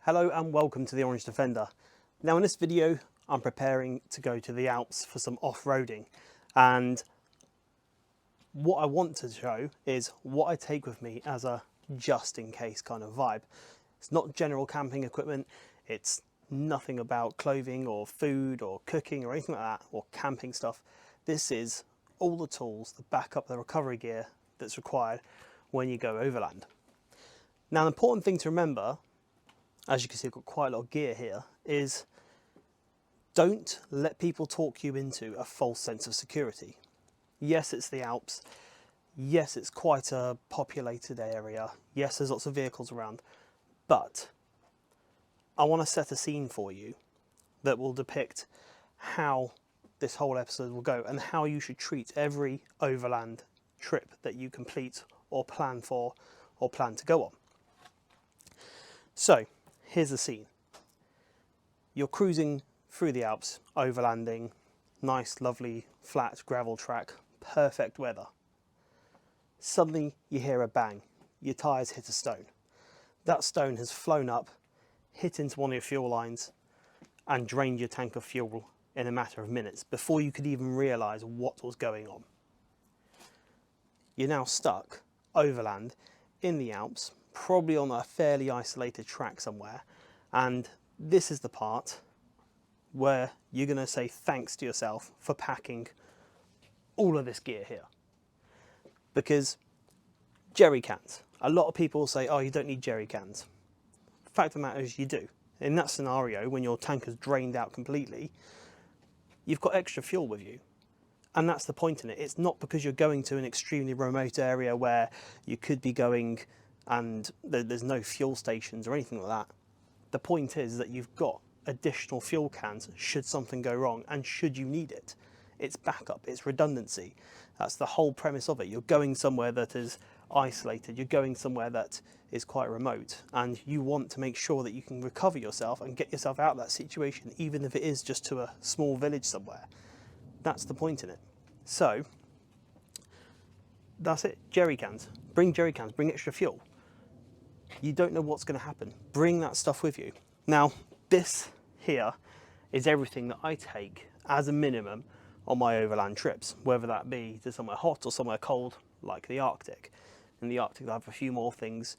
Hello and welcome to the Orange Defender. Now in this video I'm preparing to go to the Alps for some off-roading, and what I want to show is what I take with me as a just in case kind of vibe. It's not general camping equipment, it's nothing about clothing or food or cooking or anything like that, or camping stuff. This is all the tools, the backup, the recovery gear that's required when you go overland. Now, an important thing to remember, as you can see I've got quite a lot of gear here, is don't let people talk you into a false sense of security. Yes, it's the Alps. Yes, it's quite a populated area. Yes, there's lots of vehicles around. But I want to set a scene for you that will depict how this whole episode will go and how you should treat every overland trip that you complete or plan for or plan to go on. So, here's the scene. You're cruising through the Alps, overlanding, nice, lovely, flat gravel track, perfect weather. Suddenly you hear a bang, your tyres hit a stone. That stone has flown up, hit into one of your fuel lines and drained your tank of fuel in a matter of minutes before you could even realise what was going on. You're now stuck overland in the Alps, probably on a fairly isolated track somewhere, and this is the part where you're going to say thanks to yourself for packing all of this gear here. Because jerry cans, a lot of people say, oh, you don't need jerry cans. The fact of the matter is you do. In that scenario, when your tank is drained out completely, you've got extra fuel with you. And that's the point in it. It's not because you're going to an extremely remote area where you could be going and there's no fuel stations or anything like that. The point is that you've got additional fuel cans should something go wrong and should you need it. It's backup, it's redundancy. That's the whole premise of it. You're going somewhere that is isolated, you're going somewhere that is quite remote, and you want to make sure that you can recover yourself and get yourself out of that situation, even if it is just to a small village somewhere. That's the point in it. So, that's it, jerry cans. Bring jerry cans, bring extra fuel. You don't know what's going to happen. Bring that stuff with you. Now, this here is everything that I take as a minimum on my overland trips, whether that be to somewhere hot or somewhere cold, like the Arctic. In the Arctic, I have a few more things,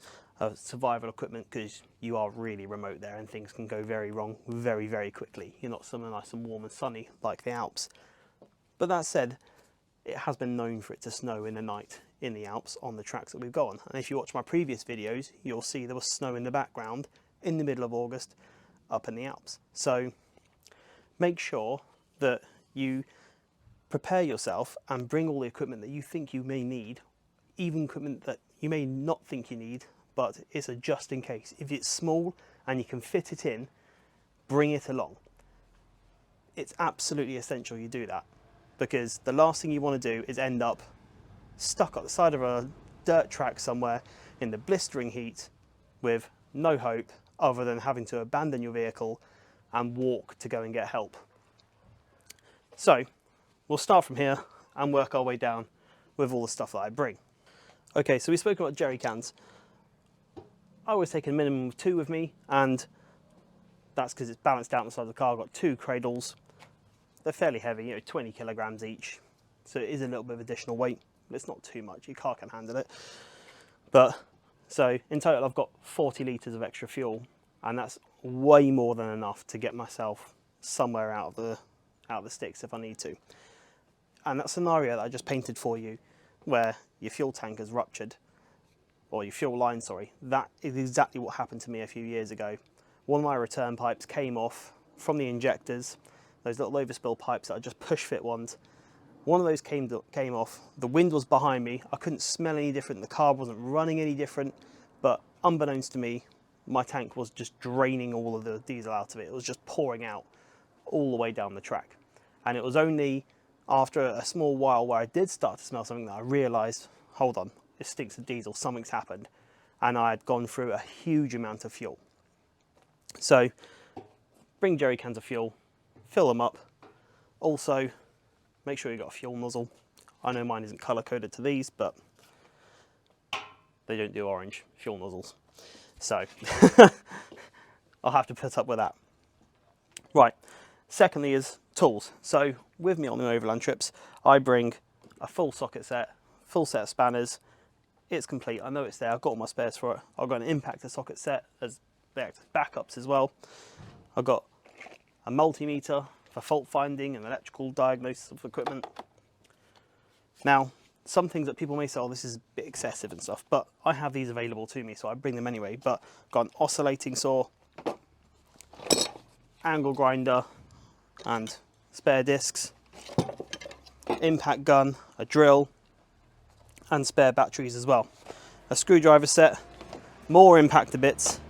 survival equipment, because you are really remote there and things can go very wrong very, very quickly. You're not somewhere nice and warm and sunny like the Alps. But that said, it has been known for it to snow in the night in the Alps on the tracks that we've gone. And if you watch my previous videos, you'll see there was snow in the background in the middle of August up in the Alps. So make sure that you prepare yourself and bring all the equipment that you think you may need, even equipment that you may not think you need, but it's a just in case. If it's small and you can fit it in, bring it along. It's absolutely essential you do that, because the last thing you want to do is end up stuck at the side of a dirt track somewhere in the blistering heat with no hope other than having to abandon your vehicle and walk to go and get help. So we'll start from here and work our way down with all the stuff that I bring. Okay, so we spoke about jerry cans. I always take a minimum of 2 with me, and that's because it's balanced out on the side of the car. I've got 2 cradles. They're fairly heavy, 20 kilograms each, so it is a little bit of additional weight, but it's not too much. Your car can handle it. But so in total, I've got 40 litres of extra fuel, and that's way more than enough to get myself somewhere out of the sticks if I need to. And that scenario that I just painted for you, where your fuel tank has ruptured, or your fuel line, sorry, that is exactly what happened to me a few years ago. One of my return pipes came off from the injectors, those little overspill pipes that are just push fit ones. One of those came off, the wind was behind me, I couldn't smell any different, the car wasn't running any different, but unbeknownst to me, my tank was just draining all of the diesel out of it. It was just pouring out all the way down the track. And it was only after a small while where I did start to smell something that I realised, hold on, it stinks of diesel, something's happened. And I had gone through a huge amount of fuel. So bring jerry cans of fuel, fill them up. Also, make sure you've got a fuel nozzle. I know mine isn't colour coded to these, but they don't do orange fuel nozzles. So I'll have to put up with that. Right, secondly is tools. So with me on the overland trips, I bring a full socket set, full set of spanners. It's complete, I know it's there, I've got all my spares for it. I've got an impactor socket set as backups as well. I've got a multimeter for fault finding and electrical diagnosis of equipment. Now, some things that people may say, oh, this is a bit excessive and stuff, but I have these available to me, so I bring them anyway. But I've got an oscillating saw, angle grinder, and spare discs, impact gun, a drill, and spare batteries as well. A screwdriver set, more impactor bits,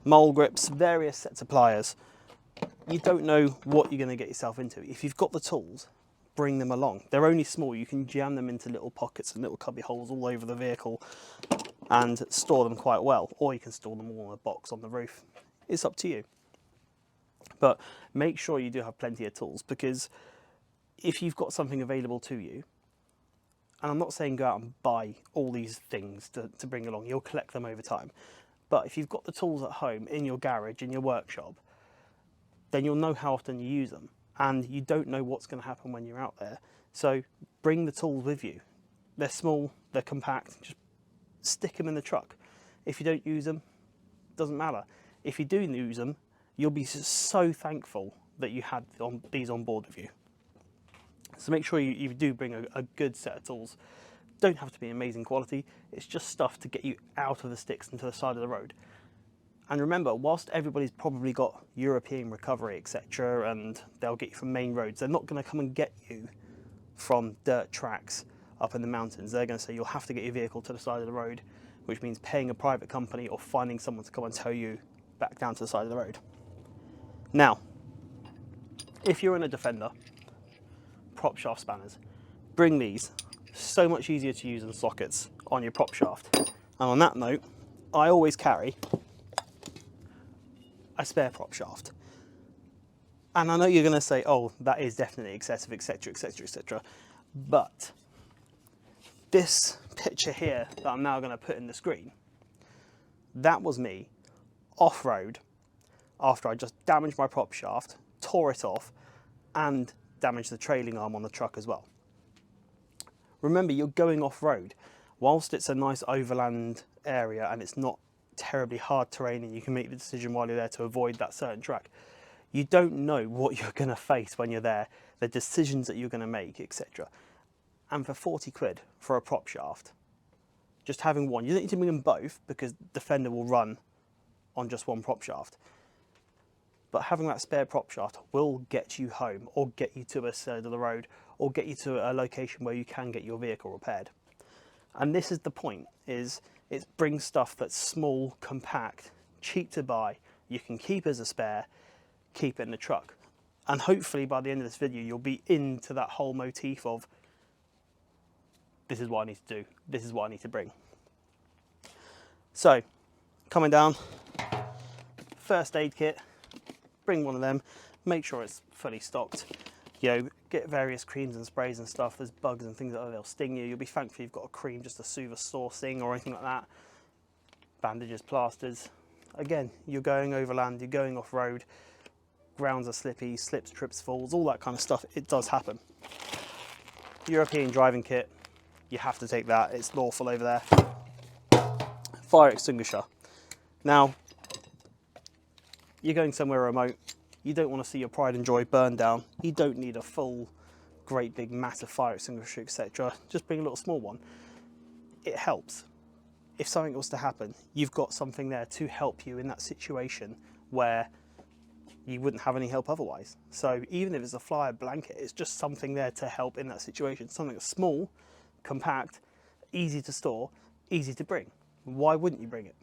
mole grips, various sets of pliers. You don't know what you're going to get yourself into. If you've got the tools, bring them along. They're only small, you can jam them into little pockets and little cubby holes all over the vehicle and store them quite well, or you can store them all in a box on the roof. It's up to you. But make sure you do have plenty of tools, because if you've got something available to you, and I'm not saying go out and buy all these things to bring along, you'll collect them over time. But if you've got the tools at home, in your garage, in your workshop, then you'll know how often you use them. And you don't know what's going to happen when you're out there. So bring the tools with you. They're small, they're compact, just stick them in the truck. If you don't use them, doesn't matter. If you do use them, you'll be so thankful that you had these on board with you. So make sure you do bring a good set of tools. Don't have to be amazing quality, it's just stuff to get you out of the sticks and to the side of the road. And remember, whilst everybody's probably got European recovery, etc., and they'll get you from main roads, they're not going to come and get you from dirt tracks up in the mountains. They're going to say you'll have to get your vehicle to the side of the road, which means paying a private company or finding someone to come and tow you back down to the side of the road. Now, if you're in a Defender, prop shaft spanners, bring these. So much easier to use than sockets on your prop shaft. And on that note, I always carry a spare prop shaft. And I know you're going to say, oh, that is definitely excessive, etc., etc., etc. But this picture here that I'm now going to put in the screen, that was me off-road after I just damaged my prop shaft, tore it off, and damaged the trailing arm on the truck as well. Remember, you're going off-road. Whilst it's a nice overland area and it's not terribly hard terrain and you can make the decision while you're there to avoid that certain track, you don't know what you're going to face when you're there, the decisions that you're going to make, etc. And for 40 quid for a prop shaft, just having one, you don't need to bring them both because Defender will run on just one prop shaft. But having that spare prop shaft will get you home, or get you to a side of the road, or get you to a location where you can get your vehicle repaired. And this is the point, is it brings stuff that's small, compact, cheap to buy, you can keep as a spare, keep it in the truck. And hopefully by the end of this video, you'll be into that whole motif of, this is what I need to do, this is what I need to bring. So, coming down, first aid kit, bring one of them, make sure it's fully stocked. You know, get various creams and sprays and stuff. There's bugs and things like that, they'll sting you. You'll be thankful you've got a cream just to soothe a sore sting or anything like that. Bandages, plasters. Again, you're going overland, you're going off-road, grounds are slippy, slips, trips, falls, all that kind of stuff. It does happen. European driving kit, you have to take that. It's lawful over there. Fire extinguisher. Now, you're going somewhere remote, you don't want to see your pride and joy burn down, you don't need a full, great big massive fire extinguisher, etc. Just bring a little small one. It helps. If something was to happen, you've got something there to help you in that situation where you wouldn't have any help otherwise. So even if it's a flyer blanket, it's just something there to help in that situation. Something that's small, compact, easy to store, easy to bring. Why wouldn't you bring it?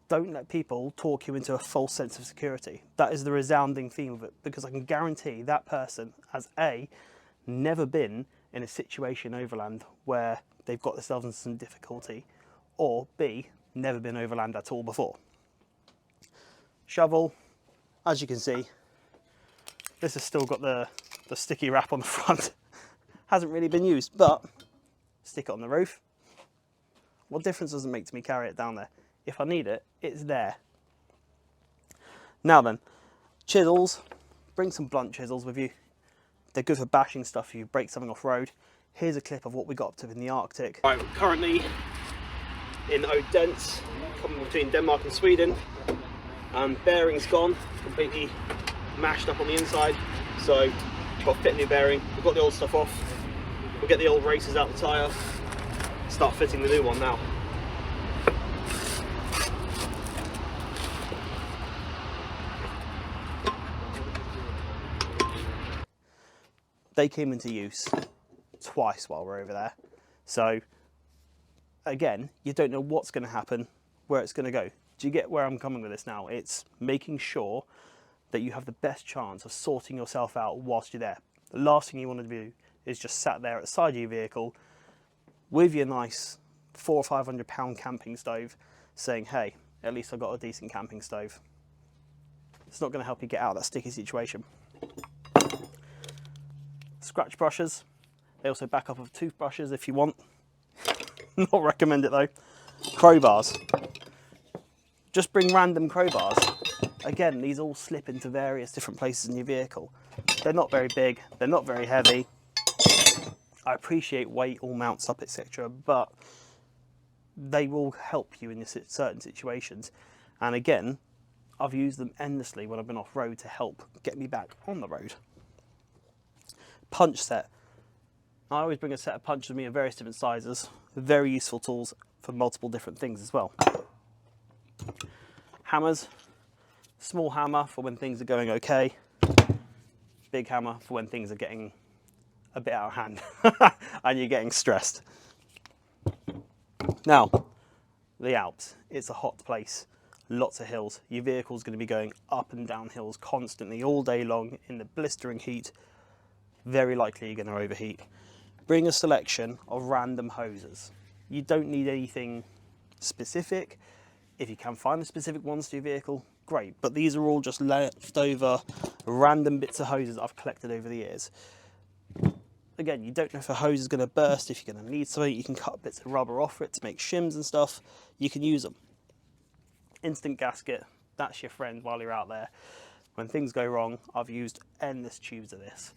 Don't let people talk you into a false sense of security. That is the resounding theme of it, because I can guarantee that person has A, never been in a situation overland where they've got themselves into some difficulty, or B, never been overland at all before. Shovel, as you can see, this has still got the sticky wrap on the front. Hasn't really been used, but stick it on the roof. What difference does it make to me carry it down there? If I need it, it's there. Now then, chisels, bring some blunt chisels with you. They're good for bashing stuff if you break something off road. Here's a clip of what we got up to in the Arctic. Right, we're currently in Odense, coming between Denmark and Sweden. Bearing's gone, completely mashed up on the inside. So, got to fit a new bearing. We've got the old stuff off. We'll get the old racers out the tyre, start fitting the new one now. They came into use twice while we're over there. So again, you don't know what's going to happen, where it's going to go. Do you get where I'm coming with this now? It's making sure that you have the best chance of sorting yourself out whilst you're there. The last thing you want to do is just sat there at the side of your vehicle with your nice £400 or £500 camping stove saying, hey, at least I've got a decent camping stove. It's not going to help you get out of that sticky situation. Scratch brushes, they also back up of toothbrushes if you want. Not recommend it though. Crowbars, just bring random crowbars. Again, these all slip into various different places in your vehicle. They're not very big, they're not very heavy. I appreciate weight all mounts up, etc., but they will help you in certain situations. And again, I've used them endlessly when I've been off road to help get me back on the road. Punch set. I always bring a set of punches with me of various different sizes. Very useful tools for multiple different things as well. Hammers. Small hammer for when things are going okay. Big hammer for when things are getting a bit out of hand and you're getting stressed. Now, the Alps. It's a hot place. Lots of hills. Your vehicle's going to be going up and down hills constantly all day long in the blistering heat. Very likely you're going to overheat. Bring a selection of random hoses. You don't need anything specific. If you can find the specific ones to your vehicle, great. But these are all just leftover random bits of hoses I've collected over the years. Again, you don't know if a hose is going to burst, if you're going to need something. You can cut bits of rubber off it to make shims and stuff. You can use them. Instant gasket, that's your friend while you're out there. When things go wrong, I've used endless tubes of this.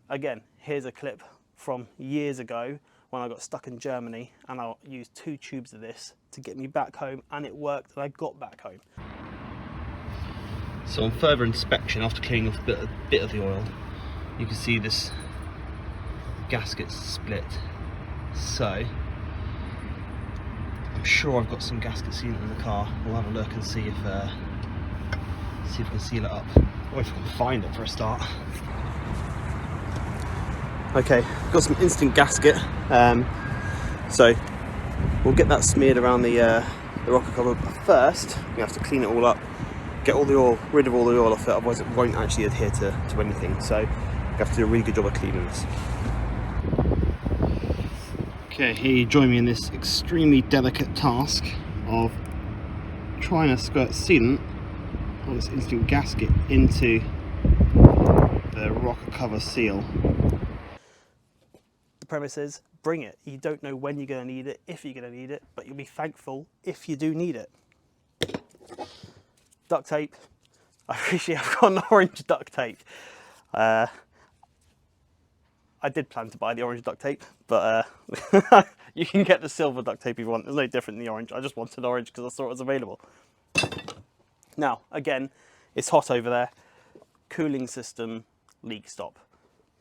Again, here's a clip from years ago when I got stuck in Germany and I used 2 tubes of this to get me back home, and it worked and I got back home. So on further inspection, after cleaning off a bit of the oil, you can see this gasket split. So I'm sure I've got some gasket sealant in the car. We'll have a look and see if we can seal it up, or if we can find it for a start. Okay, got some instant gasket, so we'll get that smeared around the rocker cover. But first, we have to clean it all up, get all the oil, rid of all the oil off it, otherwise it won't actually adhere to anything. So we have to do a really good job of cleaning this. Okay, here you join me in this extremely delicate task of trying to squirt sealant on this instant gasket into the rocker cover seal. The premise is, bring it. You don't know when you're going to need it, if you're going to need it, but you'll be thankful if you do need it. Duct tape. I appreciate I've got an orange duct tape. I did plan to buy the orange duct tape, but you can get the silver duct tape if you want. There's no different than the orange. I just wanted orange because I saw it was available. Now, again, it's hot over there. Cooling system, leak stop.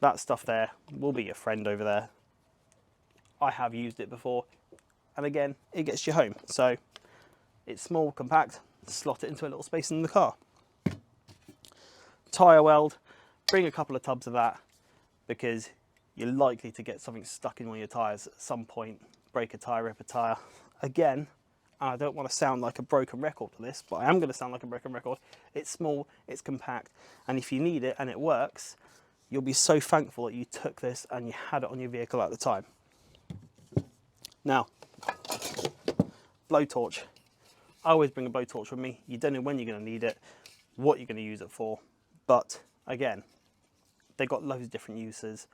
That stuff there will be your friend over there. I have used it before, and again, it gets you home. So it's small, compact, slot it into a little space in the car. Tyre weld, bring a couple of tubs of that, because you're likely to get something stuck in one of your tyres at some point. Break a tyre, rip a tyre. Again, I don't want to sound like a broken record for this, but I am going to sound like a broken record. It's small, it's compact, and if you need it and it works, you'll be so thankful that you took this and you had it on your vehicle at the time. Now, blowtorch. I always bring a blowtorch with me. You don't know when you're going to need it, what you're going to use it for, but again, they've got loads of different uses,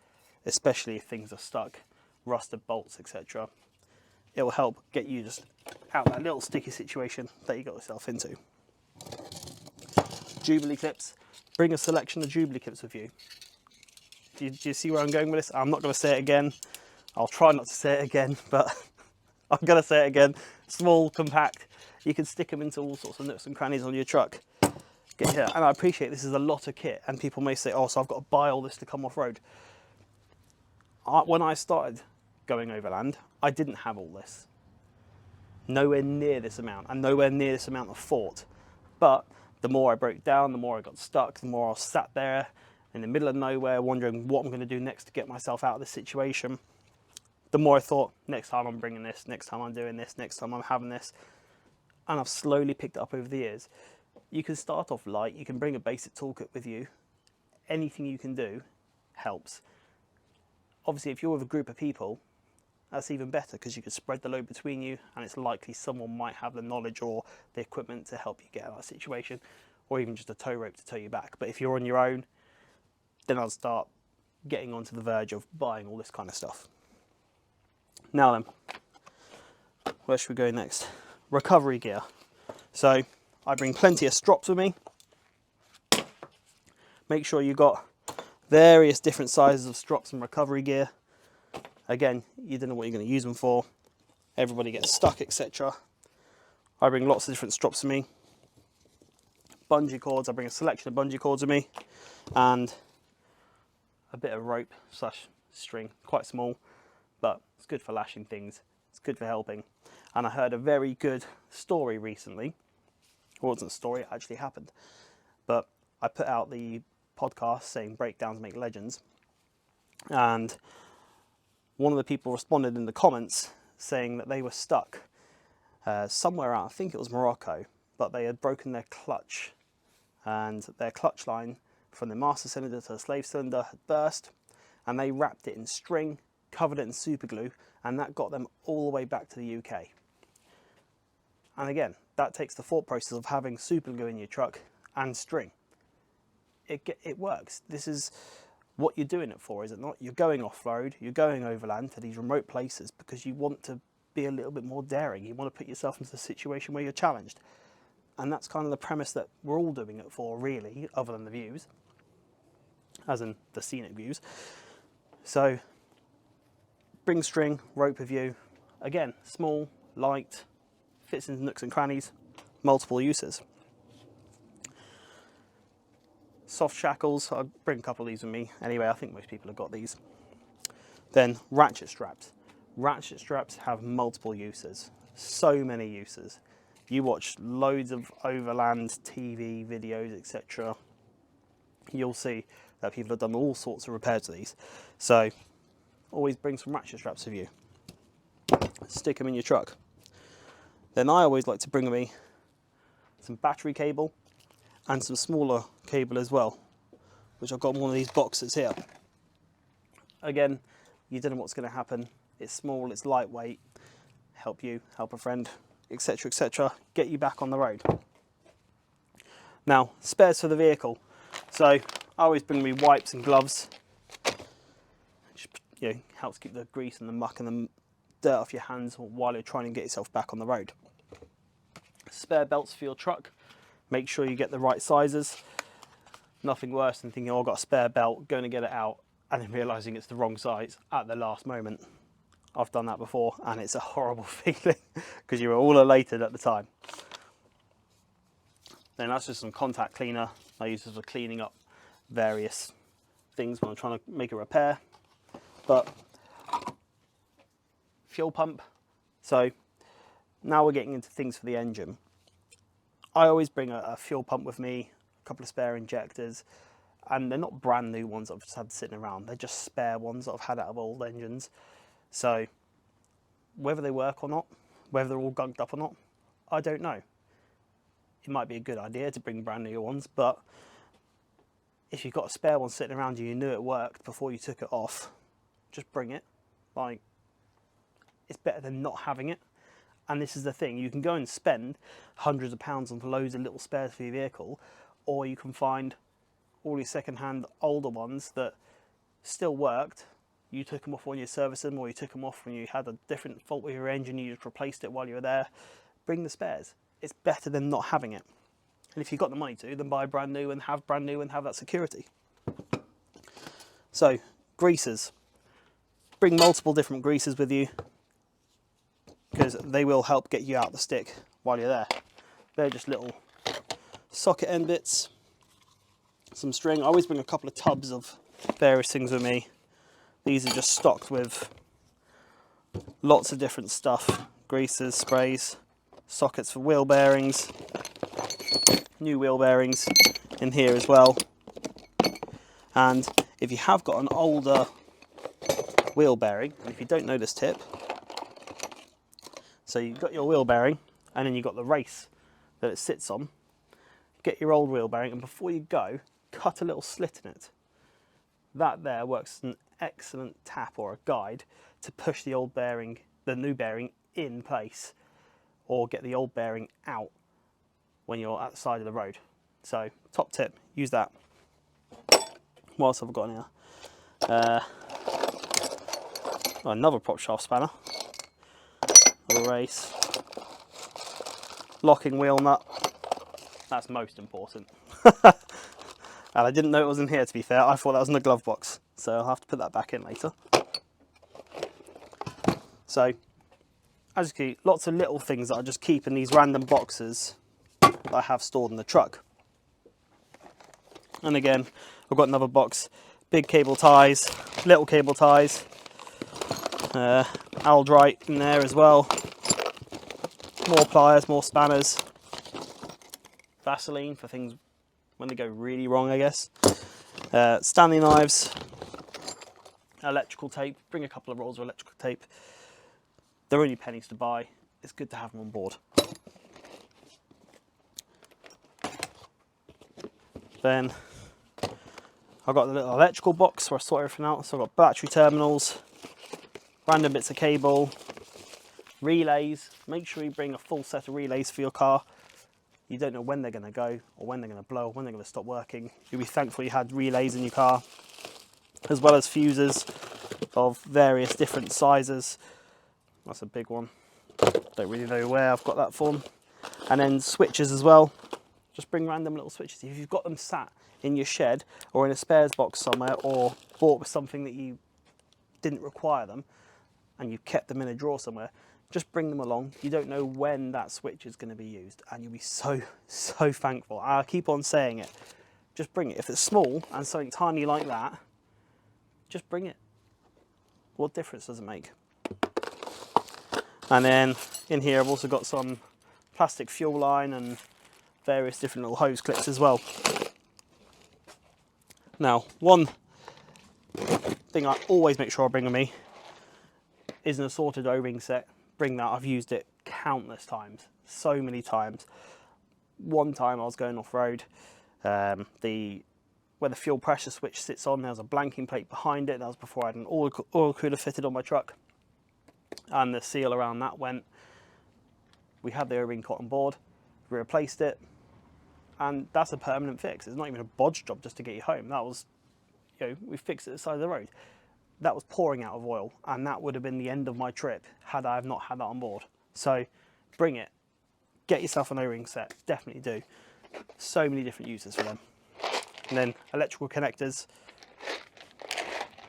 especially if things are stuck, rusted bolts, etc. It will help get you just out that little sticky situation that you got yourself into. Jubilee clips, bring a selection of Jubilee clips with you. Do you see where I'm going with this? I'm not going to say it again. I'll try not to say it again, but I'm going to say it again. Small, compact. You can stick them into all sorts of nooks and crannies on your truck. Get here. And I appreciate this is a lot of kit, and people may say, oh, so I've got to buy all this to come off-road. When I started going overland, I didn't have all this. Nowhere near this amount, and nowhere near this amount of thought. But the more I broke down, the more I got stuck, the more I was sat there in the middle of nowhere wondering what I'm going to do next to get myself out of this situation. The more I thought, next time I'm bringing this, next time I'm doing this, next time I'm having this. And I've slowly picked it up over the years. You can start off light, you can bring a basic toolkit with you. Anything you can do helps. Obviously, if you're with a group of people, that's even better because you can spread the load between you, and it's likely someone might have the knowledge or the equipment to help you get out of that situation, or even just a tow rope to tow you back. But if you're on your own, then I'll start getting onto the verge of buying all this kind of stuff. Now then, where should we go next? Recovery gear. So I bring plenty of strops with me. Make sure you've got various different sizes of strops and recovery gear. Again, you don't know what you're going to use them for. Everybody gets stuck, etc. I bring lots of different strops with me. Bungee cords, I bring a selection of bungee cords with me. And a bit of rope slash string, quite small, but it's good for lashing things. It's good for helping. And I heard a very good story recently. It wasn't a story, it actually happened. But I put out the podcast saying breakdowns make legends. And one of the people responded in the comments saying that they were stuck somewhere out, I think it was Morocco, but they had broken their clutch, and their clutch line from the master cylinder to the slave cylinder had burst, and they wrapped it in string, covered it in super glue, and that got them all the way back to the UK. And again, that takes the thought process of having super glue in your truck and string. It works. This is what you're doing it for, is it not? You're going off-road, you're going overland to these remote places because you want to be a little bit more daring. You want to put yourself into a situation where you're challenged. And that's kind of the premise that we're all doing it for, really, other than the views, as in the scenic views. So bring string, rope with you. Again, small, light, fits into nooks and crannies, multiple uses. Soft shackles, I'll bring a couple of these with me. Anyway, I think most people have got these. Then ratchet straps. Ratchet straps have multiple uses, so many uses. You watch loads of overland TV videos, etc. You'll see that people have done all sorts of repairs to these. So always bring some ratchet straps with you. Stick them in your truck. Then I always like to bring with me some battery cable and some smaller cable as well, which I've got in one of these boxes here. Again, you don't know what's going to happen. It's small, it's lightweight, help you, help a friend, etc, etc, get you back on the road. Now, spares for the vehicle. So I always bring me wipes and gloves. Just, helps keep the grease and the muck and the dirt off your hands while you're trying to get yourself back on the road. Spare belts for your truck. Make sure you get the right sizes. Nothing worse than thinking, oh, I've got a spare belt, going to get it out, and then realising it's the wrong size at the last moment. I've done that before, and it's a horrible feeling because you were all elated at the time. Then that's just some contact cleaner I use for cleaning up various things when I'm trying to make a repair. But fuel pump. So now we're getting into things for the engine. I always bring a fuel pump with me, a couple of spare injectors, and they're not brand new ones that I've just had sitting around. They're just spare ones that I've had out of old engines. So whether they work or not, whether they're all gunked up or not, I don't know. It might be a good idea to bring brand new ones, but if you've got a spare one sitting around you knew it worked before you took it off, just bring it. Like, it's better than not having it. And this is the thing, you can go and spend hundreds of pounds on loads of little spares for your vehicle, or you can find all these second-hand older ones that still worked. You took them off when you serviced them, or you took them off when you had a different fault with your engine, you just replaced it while you were there. Bring the spares. It's better than not having it. And if you've got the money to, then buy brand new and have that security. So, greasers. Bring multiple different greasers with you, because they will help get you out the stick while you're there. They're just little socket end bits, some string. I always bring a couple of tubs of various things with me. These are just stocked with lots of different stuff. Greasers, sprays, sockets for wheel bearings, new wheel bearings in here as well. And if you have got an older wheel bearing, and if you don't know this tip, so you've got your wheel bearing and then you've got the race that it sits on, get your old wheel bearing, and before you go, cut a little slit in it. That there works as an excellent tap or a guide to push the old bearing, the new bearing, in place, or get the old bearing out when you're at the side of the road. So top tip, use that. What else have I got in here? Another prop shaft spanner, another race, locking wheel nut, that's most important. And I didn't know it was in here, to be fair. I thought that was in the glove box, so I'll have to put that back in later. So, as you can see, lots of little things that I just keep in these random boxes that I have stored in the truck. And again, I've got another box, big cable ties, little cable ties, Aldrite in there as well, more pliers, more spanners, Vaseline for things when they go really wrong, I guess, Stanley knives, electrical tape. Bring a couple of rolls of electrical tape. They're only pennies to buy. It's good to have them on board. Then I've got the little electrical box where I sort everything out. So I've got battery terminals, random bits of cable, relays. Make sure you bring a full set of relays for your car. You don't know when they're going to go, or when they're going to blow, or when they're going to stop working. You'll be thankful you had relays in your car, as well as fuses of various different sizes. That's a big one. Don't really know where I've got that from. And then switches as well. Just bring random little switches. If you've got them sat in your shed or in a spares box somewhere, or bought with something that you didn't require them and you've kept them in a drawer somewhere, just bring them along. You don't know when that switch is going to be used, and you'll be so thankful. I'll keep on saying it. Just bring it. If it's small and something tiny like that, just bring it. What difference does it make? And then in here I've also got some plastic fuel line and various different little hose clips as well. Now, one thing I always make sure I bring with me is an assorted O-ring set. Bring that. I've used it countless times, so many times. One time I was going off-road, where the fuel pressure switch sits on, there was a blanking plate behind it. That was before I had an oil cooler fitted on my truck, and the seal around that went. We had the O-ring caught on board, we replaced it, and that's a permanent fix. It's not even a bodge job just to get you home. That was, we fixed it at the side of the road. That was pouring out of oil, and that would have been the end of my trip had I have not had that on board. So bring it. Get yourself an O-ring set. Definitely do. So many different uses for them. And then electrical connectors.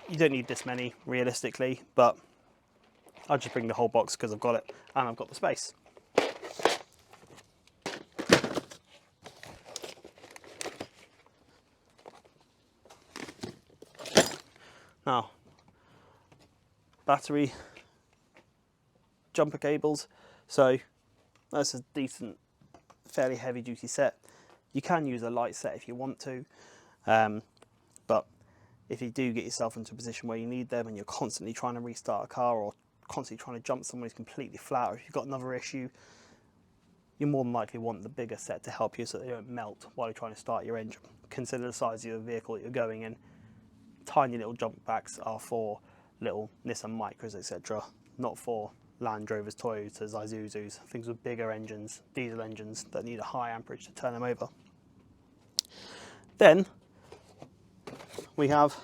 You don't need this many realistically, but I'll just bring the whole box because I've got it and I've got the space. Now, battery jumper cables. So that's a decent, fairly heavy duty set. You can use a light set if you want to, but if you do get yourself into a position where you need them and you're constantly trying to restart a car or constantly trying to jump somewhere who's completely flat, or if you've got another issue, you more than likely want the bigger set to help you so that they don't melt while you're trying to start your engine. Consider the size of your vehicle that you're going in. Tiny little jump packs are for little Nissan Micras, etc., not for Land Rovers, Toyotas, Isuzus, things with bigger engines, diesel engines that need a high amperage to turn them over. Then we have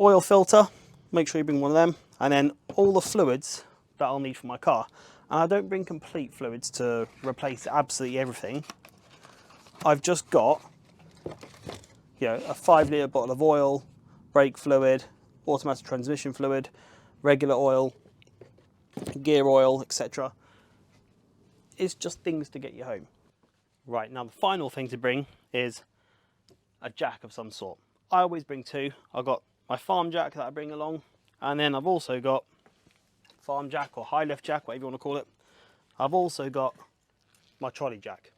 oil filter. Make sure you bring one of them, and then all the fluids that I'll need for my car. And I don't bring complete fluids to replace absolutely everything. I've just got, you know, a 5 litre bottle of oil, brake fluid, automatic transmission fluid, regular oil, gear oil, etc. It's just things to get you home. Right, now the final thing to bring is a jack of some sort. I always bring two. I've got my farm jack that I bring along, and then I've also got farm jack or high lift jack, whatever you want to call it. I've also got my trolley jack.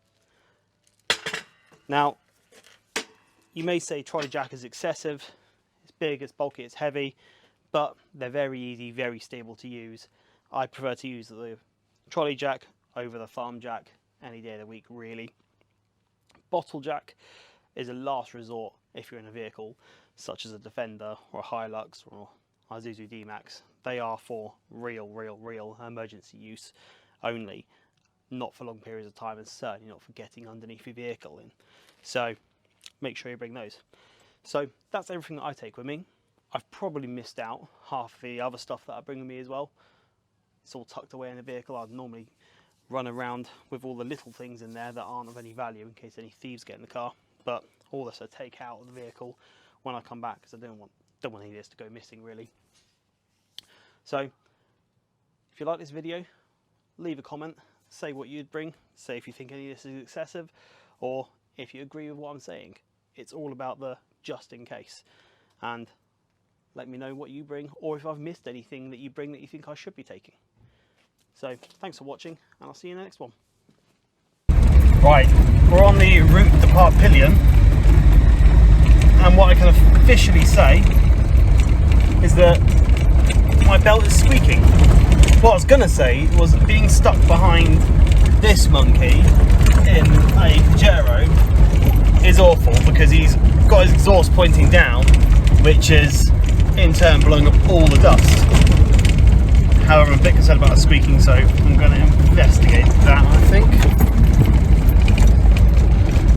Now, you may say trolley jack is excessive. It's big, it's bulky, it's heavy, but they're very easy, very stable to use. I prefer to use the trolley jack over the farm jack any day of the week, really. Bottle jack is a last resort if you're in a vehicle such as a Defender or a Hilux or a Isuzu D-Max. They are for real emergency use only, not for long periods of time, and certainly not for getting underneath your vehicle in. So make sure you bring those. So that's everything that I take with me. I've probably missed out half the other stuff that I bring with me as well. It's all tucked away in the vehicle. I'd normally run around with all the little things in there that aren't of any value in case any thieves get in the car, but all this I take out of the vehicle when I come back because I don't want any of this to go missing, really. So if you like this video, leave a comment, say what you'd bring, say if you think any of this is excessive, or if you agree with what I'm saying. It's all about the just in case, and let me know what you bring, or if I've missed anything that you bring that you think I should be taking. So thanks for watching, and I'll see you in the next one. Right, we're on the route to Park Pillion, and what I can officially say is that my belt is squeaking. What I was going to say was being stuck behind this monkey in a Pajero is awful because he's got his exhaust pointing down, which is in turn blowing up all the dust. However, I'm a bit concerned about the squeaking, so I'm going to